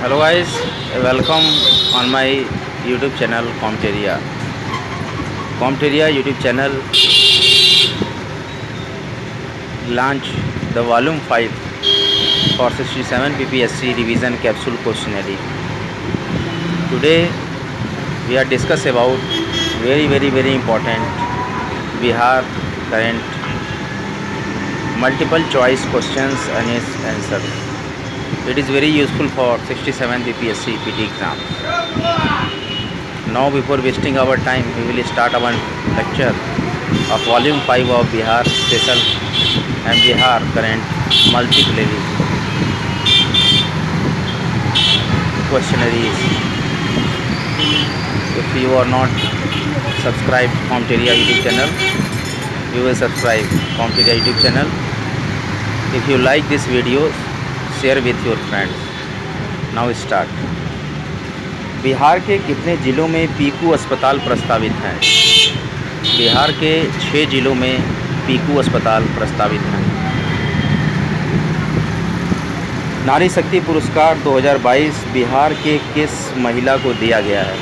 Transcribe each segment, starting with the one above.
Hello guys, welcome on my YouTube channel Comteria. Comteria YouTube channel launched the volume 5 for 67 PPSC revision capsule questionnaire. Today we are discuss about very important Bihar current multiple choice questions and its answer. It is very useful for 67 PPSC PT exam. Now before wasting our time, we will start our lecture of volume 5 of Bihar special and Bihar current multiple questionnaires. If you are not subscribed Comteria YouTube channel, you will subscribe Comteria YouTube channel. If you like this video, share with your friends. Now start. Bihar के कितने ज़िलों में पीकू अस्पताल प्रस्तावित हैं? बिहार के 6 ज़िलों में पीकू अस्पताल प्रस्तावित हैं। नारी शक्ति पुरस्कार 2022 बिहार के किस महिला को दिया गया है?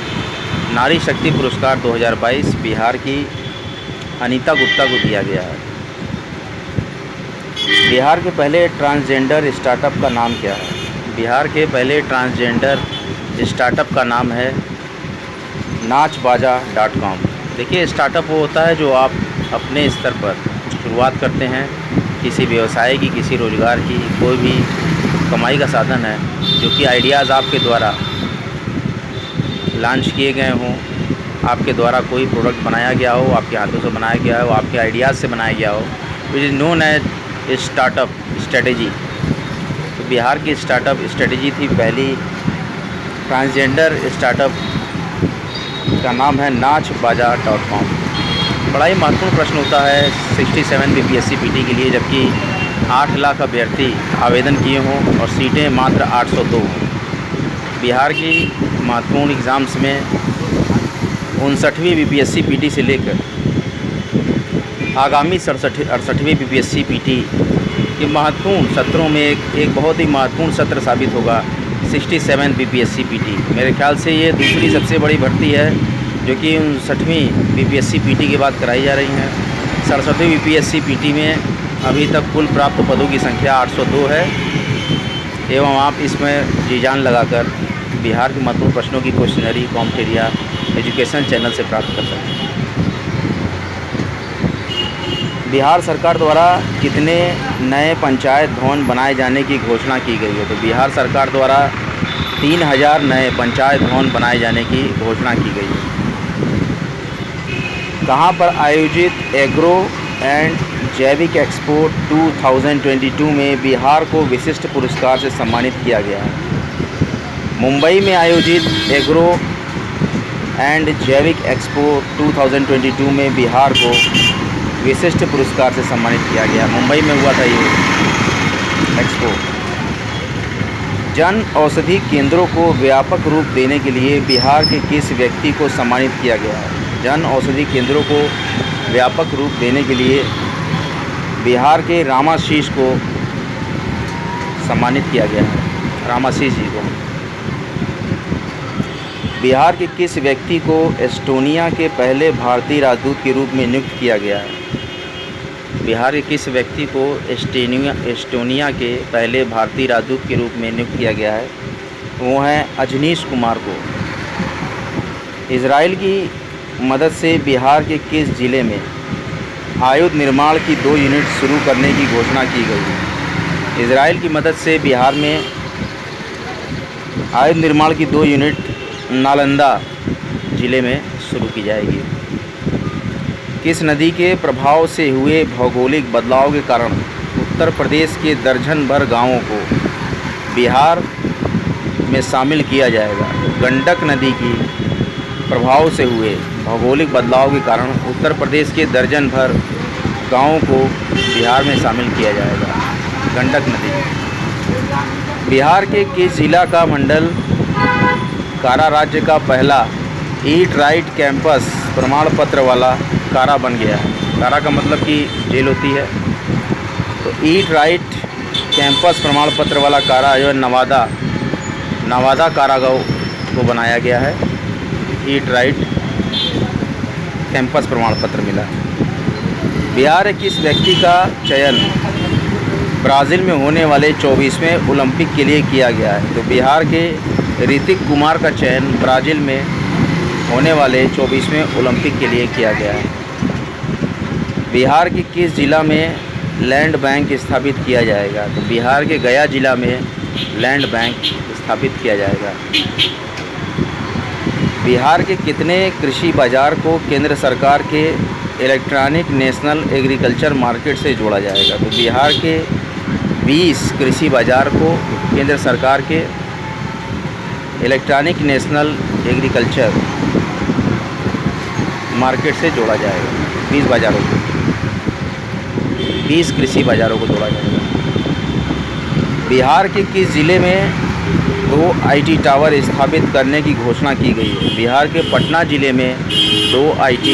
नारी शक्ति पुरस्कार 2022 बिहार की अनीता गुप्ता को दिया गया है। बिहार के पहले ट्रांसजेंडर स्टार्टअप का नाम क्या है? बिहार के पहले ट्रांसजेंडर स्टार्टअप का नाम है नाचबाजा.com। देखिए, स्टार्टअप वो होता है जो आप अपने स्तर पर शुरुआत करते हैं, किसी व्यवसाय की, किसी रोज़गार की, कोई भी कमाई का साधन है, जो कि आइडियाज़ आपके द्वारा लॉन्च किए गए हों, आपके द्वारा कोई प्रोडक्ट बनाया गया हो, आपके हाथों से बनाया गया हो, आपके आइडियाज़ से बनाया गया हो, which is known as startup strategy. तो बिहार की स्टार्टअप स्ट्रेटेजी थी पहली ट्रांसजेंडर स्टार्टअप का नाम है नाचबाजा.com। बड़ा ही महत्वपूर्ण प्रश्न होता है 67 PPSC PT के लिए, जबकि 8 लाख अभ्यर्थी आवेदन किए हों और सीटें मात्र 802 हों। बिहार की महत्वपूर्ण एग्ज़ाम्स में 59वीं PPSC PT से लेकर आगामी 68वीं PPSC PT के महत्वपूर्ण सत्रों में एक बहुत ही महत्वपूर्ण सत्र साबित होगा 67 PPSC PT। मेरे ख्याल से ये दूसरी सबसे बड़ी भर्ती है जो कि 59वीं PPSC PT के बाद कराई जा रही हैं। 67वीं PPSC PT में अभी तक कुल प्राप्त पदों की संख्या 802 है एवं आप इसमें जी जान लगाकर बिहार के महत्वपूर्ण प्रश्नों की क्वेश्चनरी कॉम्टेरिया एजुकेशन चैनल से प्राप्त कर सकते हैं। बिहार सरकार द्वारा कितने नए पंचायत भवन बनाए जाने की घोषणा की गई है? तो बिहार सरकार द्वारा 3000 नए पंचायत भवन बनाए जाने की घोषणा की गई है। कहाँ पर आयोजित एग्रो एंड जैविक एक्सपो 2022 में बिहार को विशिष्ट पुरस्कार से सम्मानित किया गया है? मुंबई में आयोजित एग्रो एंड जैविक एक्सपो 2022 में बिहार को विशिष्ट पुरस्कार से सम्मानित किया गया। मुंबई में हुआ था ये एक्सपो। जन औषधि केंद्रों को व्यापक रूप देने के लिए बिहार के किस व्यक्ति को सम्मानित किया गया है? जन औषधि केंद्रों को व्यापक रूप देने के लिए बिहार के रामाशीष को सम्मानित किया गया है, रामाशीष जी को। बिहार के किस व्यक्ति को एस्टोनिया के पहले भारतीय राजदूत के रूप में नियुक्त किया गया है? बिहार के किस व्यक्ति को एस्टोनिया के पहले भारतीय राजदूत के रूप में नियुक्त किया गया है? वो हैं अजनीश कुमार को। इजराइल की मदद से बिहार के किस ज़िले में आयुध निर्माण की 2 यूनिट शुरू करने की घोषणा की गई है? इजराइल की मदद से बिहार में आयुध निर्माण की 2 यूनिट नालंदा ज़िले में शुरू की जाएगी। किस नदी के प्रभाव से हुए भौगोलिक बदलाव के कारण उत्तर प्रदेश के दर्जन भर गांवों को बिहार में शामिल किया जाएगा? गंडक नदी की प्रभाव से हुए भौगोलिक बदलाव के कारण उत्तर प्रदेश के दर्जन भर गांवों को बिहार में शामिल किया जाएगा। गंडक नदी। बिहार के किस जिला का मंडल कारा राज्य का पहला ईट राइट कैंपस प्रमाण पत्र वाला कारा बन गया है? कारा का मतलब कि जेल होती है, तो ईट राइट कैंपस प्रमाण पत्र वाला कारा जो है नवादा नवादा कारागार को बनाया गया है। ईट राइट कैंपस प्रमाण पत्र मिला है। बिहार के किस व्यक्ति का चयन ब्राज़ील में होने वाले 24वें ओलंपिक के लिए किया गया है? तो बिहार के ऋतिक कुमार का चयन ब्राज़ील में होने वाले 24वें ओलंपिक के लिए किया गया है। बिहार के किस जिला में लैंड बैंक स्थापित किया जाएगा? तो बिहार के गया जिला में लैंड बैंक स्थापित किया जाएगा। बिहार के कितने कृषि बाजार को केंद्र सरकार के इलेक्ट्रॉनिक नेशनल एग्रीकल्चर मार्केट से जोड़ा जाएगा? तो बिहार के 20 कृषि बाजार को केंद्र सरकार के इलेक्ट्रॉनिक नेशनल एग्रीकल्चर मार्केट से जोड़ा जाएगा। 20 बाज़ारों को, 20 कृषि बाज़ारों को जोड़ा जाएगा। बिहार के किस ज़िले में 2 IT टावर स्थापित करने की घोषणा की गई है? बिहार के पटना ज़िले में 2 IT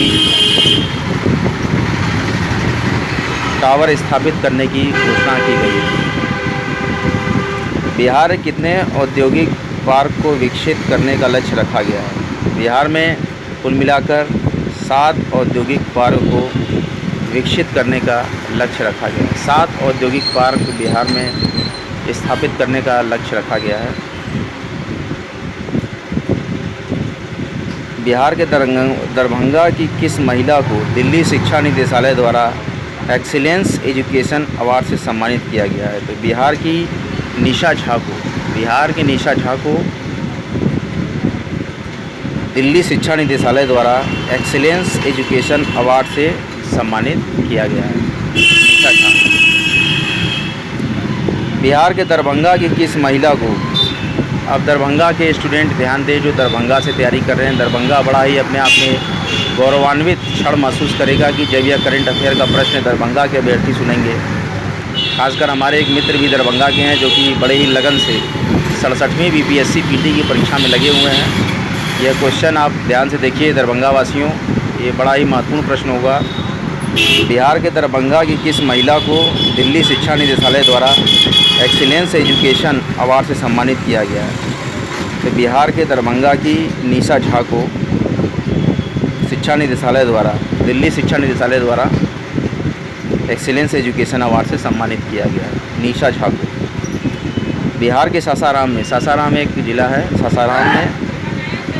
टावर स्थापित करने की घोषणा की गई है। बिहार में कितने औद्योगिक पार्क को विकसित करने का लक्ष्य रखा गया है? बिहार में कुल मिलाकर 7 औद्योगिक पार्क को विकसित करने का लक्ष्य रखा गया है। 7 औद्योगिक पार्क बिहार में स्थापित करने का लक्ष्य रखा गया है। बिहार के दरभंगा की किस महिला को दिल्ली शिक्षा निदेशालय द्वारा एक्सीलेंस एजुकेशन अवार्ड से सम्मानित किया गया है? तो बिहार की निशा झा को दिल्ली शिक्षा निदेशालय द्वारा एक्सीलेंस एजुकेशन अवार्ड से सम्मानित किया गया है। निशा झा। बिहार के दरभंगा की किस महिला को, अब दरभंगा के स्टूडेंट ध्यान दें जो दरभंगा से तैयारी कर रहे हैं, दरभंगा बड़ा ही अपने आप में गौरवान्वित क्षण महसूस करेगा कि जब यह करंट अफेयर का प्रश्न दरभंगा के अभ्यर्थी सुनेंगे। खासकर हमारे एक मित्र भी दरभंगा के हैं जो कि बड़े ही लगन से 67वीं BPSC PT की परीक्षा में लगे हुए हैं। यह क्वेश्चन आप ध्यान से देखिए दरभंगा वासियों, ये बड़ा ही महत्वपूर्ण प्रश्न होगा। बिहार के दरभंगा की किस महिला को दिल्ली शिक्षा निदेशालय द्वारा एक्सीलेंस एजुकेशन अवार्ड से सम्मानित किया गया है? तो बिहार के दरभंगा की निशा झा को शिक्षा निदेशालय द्वारा, दिल्ली शिक्षा निदेशालय द्वारा एक्सीलेंस एजुकेशन अवार्ड से सम्मानित किया गया है निशा झा को। बिहार के सासाराम एक ज़िला है, सासाराम में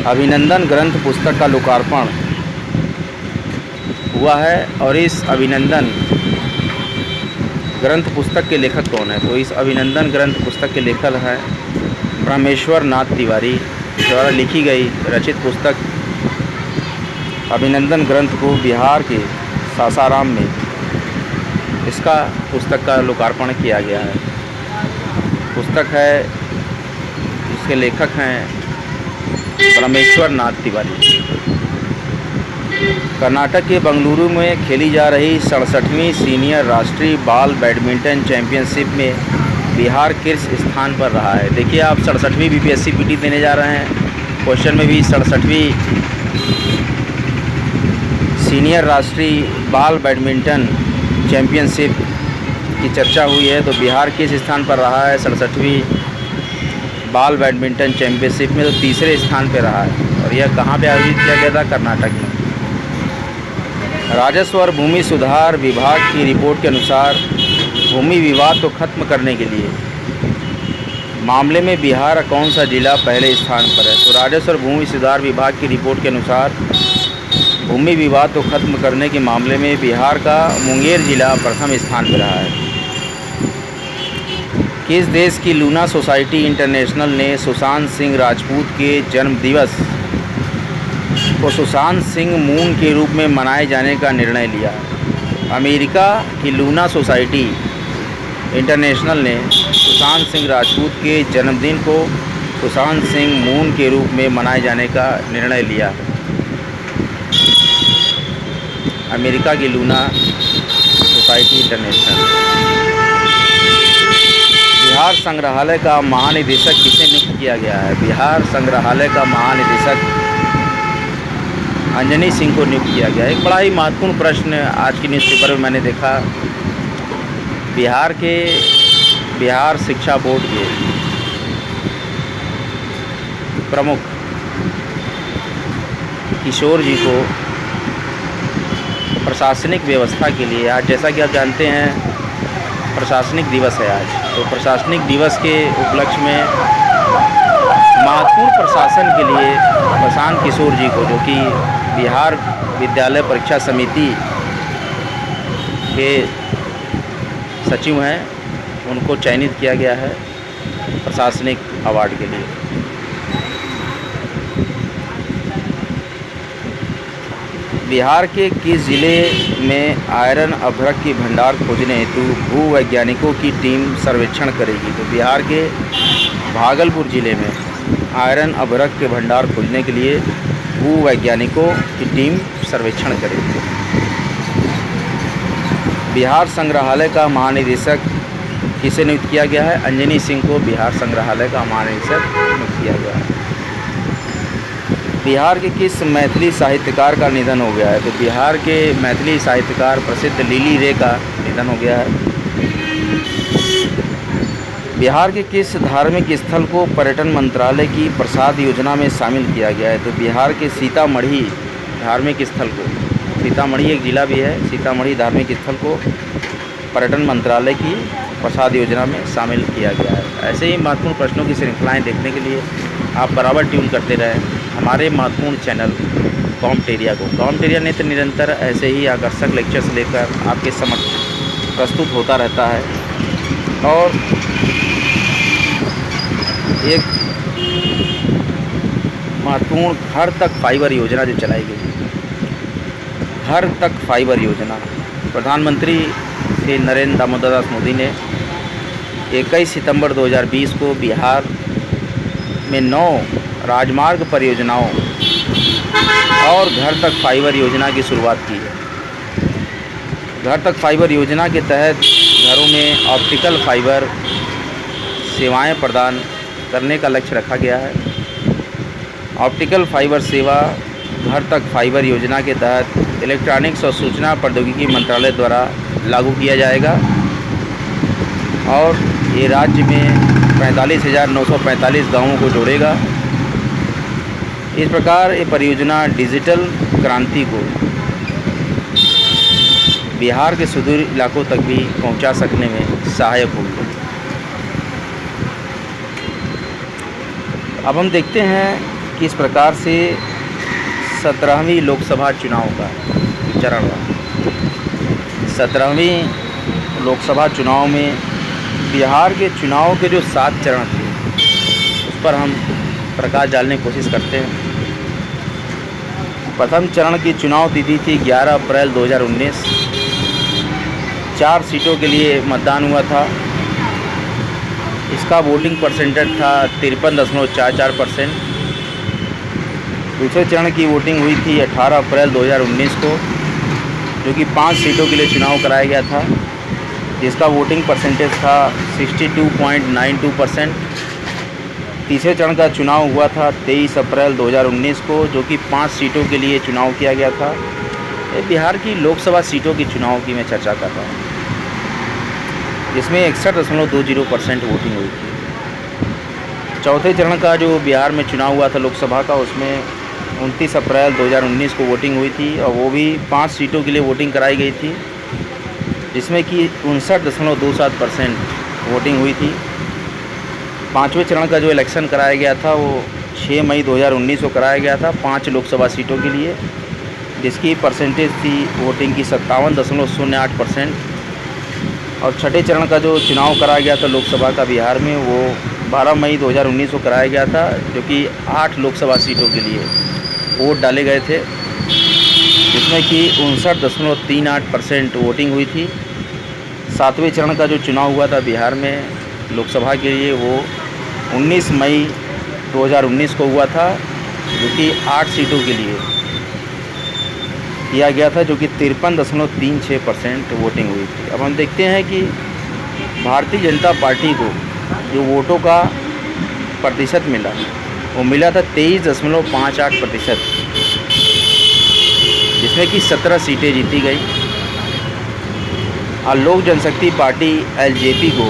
अभिनंदन ग्रंथ पुस्तक का लोकार्पण हुआ है। और इस अभिनंदन ग्रंथ पुस्तक के लेखक कौन है? तो इस अभिनंदन ग्रंथ पुस्तक के लेखक हैं ब्रह्मेश्वर नाथ तिवारी द्वारा लिखी गई रचित पुस्तक अभिनंदन ग्रंथ को बिहार के सासाराम में इसका पुस्तक का लोकार्पण किया गया है। पुस्तक है, इसके लेखक हैं ब्रह्मेश्वर नाथ तिवारी। कर्नाटक के बेंगलुरु में खेली जा रही 67वीं सीनियर राष्ट्रीय बाल बैडमिंटन चैंपियनशिप में बिहार किस स्थान पर रहा है? देखिए आप 67वीं BPSC PT देने जा रहे हैं, क्वेश्चन में भी 67वीं सीनियर राष्ट्रीय बाल बैडमिंटन चैंपियनशिप की चर्चा हुई है। तो बिहार किस स्थान पर रहा है 67वीं बाल बैडमिंटन चैंपियनशिप में? तो तीसरे स्थान पर रहा है। और यह कहाँ पे आयोजित किया गया था? कर्नाटक में। राजस्व और भूमि सुधार विभाग की रिपोर्ट के अनुसार भूमि विवाद को खत्म करने के लिए मामले में बिहार का कौन सा जिला पहले स्थान पर है? तो राजस्व और भूमि सुधार विभाग की रिपोर्ट के अनुसार भूमि विवाद को खत्म करने के मामले में बिहार का मुंगेर जिला प्रथम स्थान पर रहा है। किस देश की लूना सोसाइटी इंटरनेशनल ने सुशांत सिंह राजपूत के जन्मदिवस को सुशांत सिंह मून के रूप में मनाए जाने का निर्णय लिया? अमेरिका की लूना सोसाइटी इंटरनेशनल ने सुशांत सिंह राजपूत के जन्मदिन को सुशांत सिंह मून के रूप में मनाए जाने का निर्णय लिया। अमेरिका की लूना सोसाइटी इंटरनेशनल। बिहार संग्रहालय का महानिदेशक किसे नियुक्त किया गया है? बिहार संग्रहालय का महानिदेशक अंजनी सिंह को नियुक्त किया गया। एक बड़ा ही महत्वपूर्ण प्रश्न आज की न्यूज़पेपर में मैंने देखा। बिहार शिक्षा बोर्ड के प्रमुख किशोर जी को प्रशासनिक व्यवस्था के लिए आज, जैसा कि आप जानते हैं, प्रशासनिक दिवस है आज, तो प्रशासनिक दिवस के उपलक्ष्य में महत्वपूर्ण प्रशासन के लिए प्रशांत किशोर जी को, जो कि बिहार विद्यालय परीक्षा समिति के सचिव हैं, उनको चयनित किया गया है प्रशासनिक अवार्ड के लिए। बिहार के किस जिले में आयरन अभ्रक की भंडार खोजने हेतु भूवैज्ञानिकों की टीम सर्वेक्षण करेगी? तो बिहार के भागलपुर जिले में आयरन अभ्रक के भंडार खोजने के लिए भूवैज्ञानिकों की टीम सर्वेक्षण करेगी। बिहार संग्रहालय का महानिदेशक किसे नियुक्त किया गया है? अंजनी सिंह को बिहार संग्रहालय का महानिदेशक नियुक्त किया गया है। बिहार के किस मैथिली साहित्यकार का निधन हो गया है? तो बिहार के मैथिली साहित्यकार प्रसिद्ध लिली रे का निधन हो गया है। बिहार के किस धार्मिक स्थल को पर्यटन मंत्रालय की प्रसाद योजना में शामिल किया गया है? तो बिहार के सीतामढ़ी धार्मिक स्थल को, सीतामढ़ी एक जिला भी है, सीतामढ़ी धार्मिक स्थल को पर्यटन मंत्रालय की प्रसाद योजना में शामिल किया गया है। ऐसे ही महत्वपूर्ण प्रश्नों की श्रृंखलाएं देखने के लिए आप बराबर ट्यून करते रहें हमारे महत्वपूर्ण चैनल कॉम्प्टेरिया को। कॉम्प्टेरिया नित्य निरंतर ऐसे ही आकर्षक लेक्चर्स लेकर आपके समक्ष प्रस्तुत होता रहता है और एक महत्वपूर्ण घर तक फाइबर योजना जो चलाई गई, घर तक फाइबर योजना, प्रधानमंत्री श्री नरेंद्र दामोदर दास मोदी ने 21 सितंबर 2020 को बिहार में 9 राजमार्ग परियोजनाओं और घर तक फाइबर योजना की शुरुआत की है। घर तक फाइबर योजना के तहत घरों में ऑप्टिकल फाइबर सेवाएं प्रदान करने का लक्ष्य रखा गया है। ऑप्टिकल फाइबर सेवा घर तक फाइबर योजना के तहत इलेक्ट्रॉनिक्स और सूचना प्रौद्योगिकी मंत्रालय द्वारा लागू किया जाएगा और ये राज्य में 45,945 गाँवों को जोड़ेगा। इस प्रकार ये परियोजना डिजिटल क्रांति को बिहार के सुदूर इलाकों तक भी पहुंचा सकने में सहायक होगी। अब हम देखते हैं कि इस प्रकार से 17वीं लोकसभा चुनाव का चरण रहा। 17वीं लोकसभा चुनाव में बिहार के चुनाव के जो 7 चरण थे उस पर हम प्रकाश डालने की कोशिश करते हैं। प्रथम चरण की चुनाव तिथि थी 11 अप्रैल 2019। 4 सीटों के लिए मतदान हुआ था। इसका वोटिंग परसेंटेज था 53.44%। दूसरे चरण की वोटिंग हुई थी 18 अप्रैल 2019 को, जो कि 5 सीटों के लिए चुनाव कराया गया था, जिसका वोटिंग परसेंटेज था 62.92%। तीसरे चरण का चुनाव हुआ था 23 अप्रैल 2019 को, जो कि 5 सीटों के लिए चुनाव किया गया था। बिहार की लोकसभा सीटों की चुनाव की मैं चर्चा कर रहा हूँ, जिसमें 61.20% वोटिंग हुई थी। चौथे चरण का जो बिहार में चुनाव हुआ था लोकसभा का, उसमें 29 अप्रैल 2019 को वोटिंग हुई थी और वो भी 5 सीटों के लिए वोटिंग कराई गई थी, जिसमें कि 59.27% वोटिंग हुई थी। पाँचवें चरण का जो इलेक्शन कराया गया था वो 6 मई 2019 को कराया गया था 5 लोकसभा सीटों के लिए, जिसकी परसेंटेज थी वोटिंग की 57.08%। और छठे चरण का जो चुनाव कराया गया था लोकसभा का बिहार में, वो 12 मई 2019 को कराया गया था, जो कि 8 लोकसभा सीटों के लिए वोट डाले गए थे, जिसमें कि 59.38% वोटिंग हुई थी। सातवें चरण का जो चुनाव हुआ था बिहार में लोकसभा के लिए, वो 19 मई 2019 को हुआ था, जो कि 8 सीटों के लिए किया गया था, जो कि 53.36% वोटिंग हुई थी। अब हम देखते हैं कि भारतीय जनता पार्टी को जो वोटों का प्रतिशत मिला, वो मिला था 23.58%, जिसमें कि 17 सीटें जीती गई। और लोक जनशक्ति पार्टी LJP को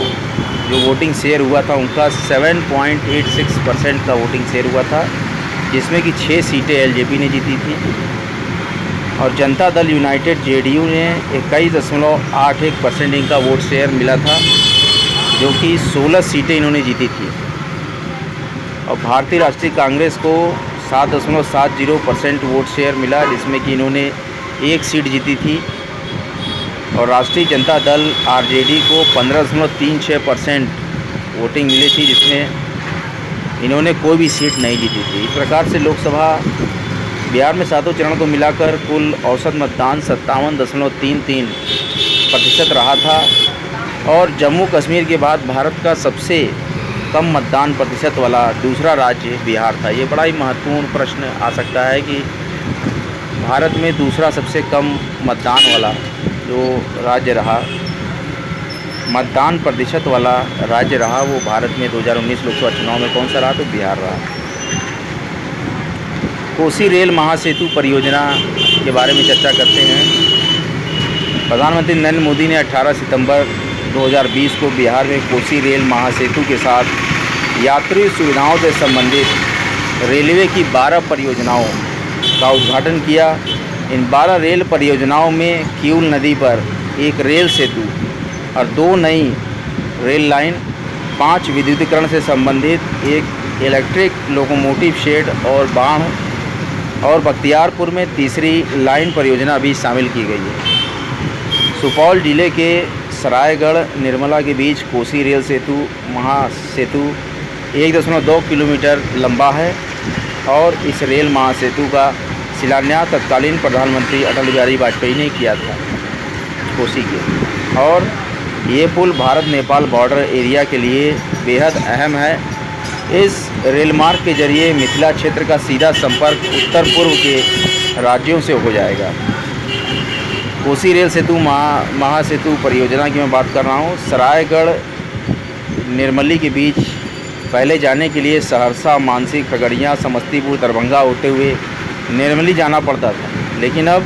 जो वोटिंग शेयर हुआ था उनका 7.86% का वोटिंग शेयर हुआ था, जिसमें कि 6 सीटें एलजेपी ने जीती थी और जनता दल यूनाइटेड जेडीयू ने 21.81% इनका वोट शेयर मिला था, जो कि 16 सीटें इन्होंने जीती थी। और भारतीय राष्ट्रीय कांग्रेस को 7.70% वोट शेयर मिला, जिसमें कि इन्होंने 1 सीट जीती थी। और राष्ट्रीय जनता दल आरजेडी को 15.36% वोटिंग मिली थी, जिसमें इन्होंने कोई भी सीट नहीं जीती थी। इस प्रकार से लोकसभा बिहार में 7 चरण को मिलाकर कुल औसत मतदान 57.33% रहा था और जम्मू कश्मीर के बाद भारत का सबसे कम मतदान प्रतिशत वाला दूसरा राज्य बिहार था। ये बड़ा ही महत्वपूर्ण प्रश्न आ सकता है कि भारत में दूसरा सबसे कम मतदान वाला जो राज्य रहा, मतदान प्रतिशत वाला राज्य रहा, वो भारत में 2019 लोकसभा चुनाव में कौन सा रहा? तो बिहार रहा। कोसी रेल महासेतु परियोजना के बारे में चर्चा करते हैं। प्रधानमंत्री नरेंद्र मोदी ने 18 सितंबर 2020 को बिहार में कोसी रेल महासेतु के साथ यात्री सुविधाओं से संबंधित रेलवे की 12 परियोजनाओं का उद्घाटन किया। इन 12 रेल परियोजनाओं में किऊल नदी पर एक रेल सेतु और 2 नई रेल लाइन, 5 विद्युतीकरण से संबंधित एक इलेक्ट्रिक लोकोमोटिव शेड और बाढ़ और बख्तियारपुर में तीसरी लाइन परियोजना भी शामिल की गई है। सुपौल जिले के सरायगढ़ निर्मला के बीच कोसी रेल सेतु महासेतु 1.2 किलोमीटर लंबा है और इस रेल महासेतु का शिलान्यास तत्कालीन प्रधानमंत्री अटल बिहारी वाजपेयी ने किया था कोसी के। और ये पुल भारत नेपाल बॉर्डर एरिया के लिए बेहद अहम है। इस रेल मार्ग के जरिए मिथिला क्षेत्र का सीधा संपर्क उत्तर पूर्व के राज्यों से हो जाएगा। कोसी रेल सेतु महासेतु परियोजना की मैं बात कर रहा हूँ। सरायगढ़ निर्मली के बीच पहले जाने के लिए सहरसा, मानसी, खगड़िया, समस्तीपुर, दरभंगा होते हुए निर्मली जाना पड़ता था, लेकिन अब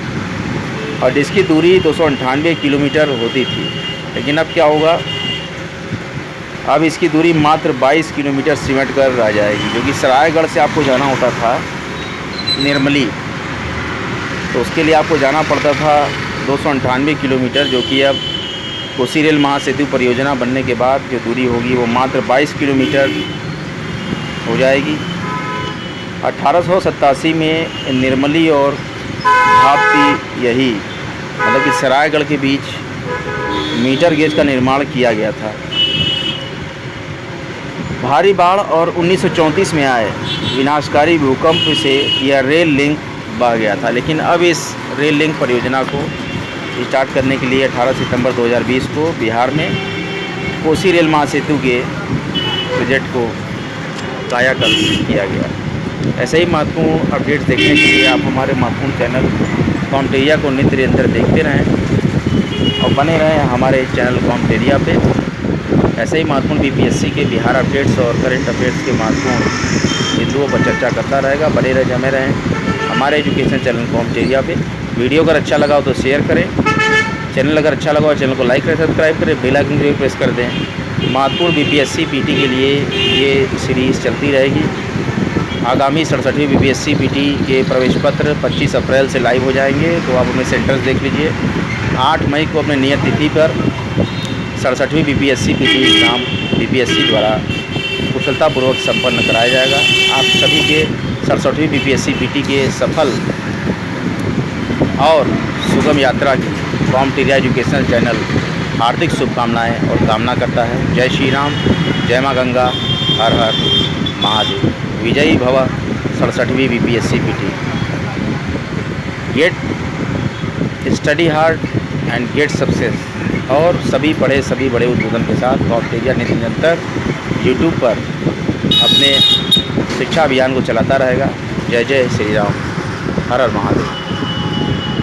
और जिसकी दूरी 298 किलोमीटर होती थी, लेकिन अब क्या होगा? अब इसकी दूरी मात्र 22 किलोमीटर सिमट कर रह जाएगी, जो कि सरायगढ़ से आपको जाना होता था निर्मली, तो उसके लिए आपको जाना पड़ता था 298 किलोमीटर, जो कि अब कोसी रेल महासेतु परियोजना बनने के बाद जो दूरी होगी वो मात्र 22 किलोमीटर हो जाएगी। 1887 में निर्मली और भापती यही मतलब कि सरायगढ़ के बीच मीटर गेज का निर्माण किया गया था। भारी बाढ़ और 1934 में आए विनाशकारी भूकंप से यह रेल लिंक बह गया था, लेकिन अब इस रेल लिंक परियोजना को स्टार्ट करने के लिए 18 सितंबर 2020 को बिहार में कोसी रेल महासेतु के प्रोजेक्ट को कायाकल्प किया गया। ऐसे ही महत्वपूर्ण अपडेट्स देखने के लिए आप हमारे महत्वपूर्ण चैनल कॉमटेरिया को नित्य निरंतर देखते रहें और बने रहें हमारे चैनल कॉमटेरिया पे। ऐसे ही महत्वपूर्ण बीपीएससी के बिहार अपडेट्स और करंट अफेयर्स के महत्वपूर्ण बिंदुओं पर चर्चा करता रहेगा। बने रहे जमे रहें हमारे एजुकेशन चैनल कॉमटेरिया पे। वीडियो अगर अच्छा लगा हो तो शेयर करें, चैनल अगर अच्छा लगा हो चैनल को लाइक करें, सब्सक्राइब करें, बेल आइकन जरूर प्रेस कर दें। महत्वपूर्ण बीपीएससी पीटी के लिए ये सीरीज़ चलती रहेगी। आगामी 67वीं बीपीएससी पीटी के प्रवेश पत्र 25 अप्रैल से लाइव हो जाएंगे, तो आप उनमें सेंटर्स देख लीजिए। 8 मई को अपने नियत तिथि पर 67वीं बीपीएससी पीटी एग्ज़ाम बीपीएससी द्वारा कुशलतापूर्वक संपन्न कराया जाएगा। आप सभी के 67वीं बीपीएससी पीटी के सफल और सुगम यात्रा की कॉमटेरिया एजुकेशनल चैनल हार्दिक शुभकामनाएं और कामना करता है। जय श्री राम, जय माँ गंगा, हर हर महादेव। विजयी भव 67वीं BPSC PT. Get study hard and get success. और सभी पढ़े सभी बड़े उद्बोधन के साथ कॉमटेरिया नित्य निरंतर यूट्यूब पर अपने शिक्षा अभियान को चलाता रहेगा। जय जय श्री राम, हर हर महादेव।